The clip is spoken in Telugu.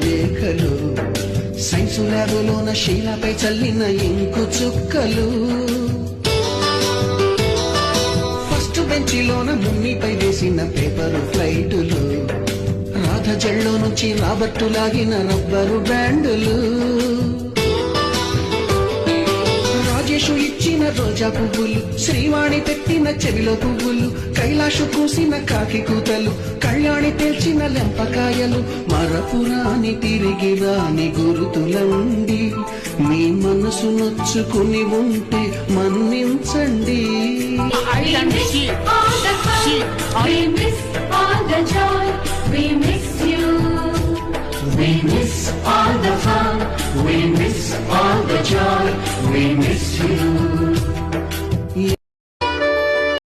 లేఖలు, సైన్సు ల్యాబులోన శీలపై చల్లిన ఇంకు చుక్కలు, ఫస్ట్ బెంచిలోన మున్నిపై వేసిన పేపరు ఫ్లైటులు, రాధ జల్లో నుంచి రాబర్టు లాగిన రబ్బరు బ్యాండులు, రాజేషు ఇచ్చిన రోజా పువ్వులు, శ్రీవాణి పెట్టిన చెవిలో పువ్వులు, కైలాషు కూసిన కాకి కూతలు, కళ్యాణి తెల్చిన లెంపకాయలు, మరపురాని తిరిగి రాని గురుతులండి. మీ మనసు నొచ్చుకుని ఉంటే మన్నించండి. We miss all the fun, we miss all the joy, we miss you.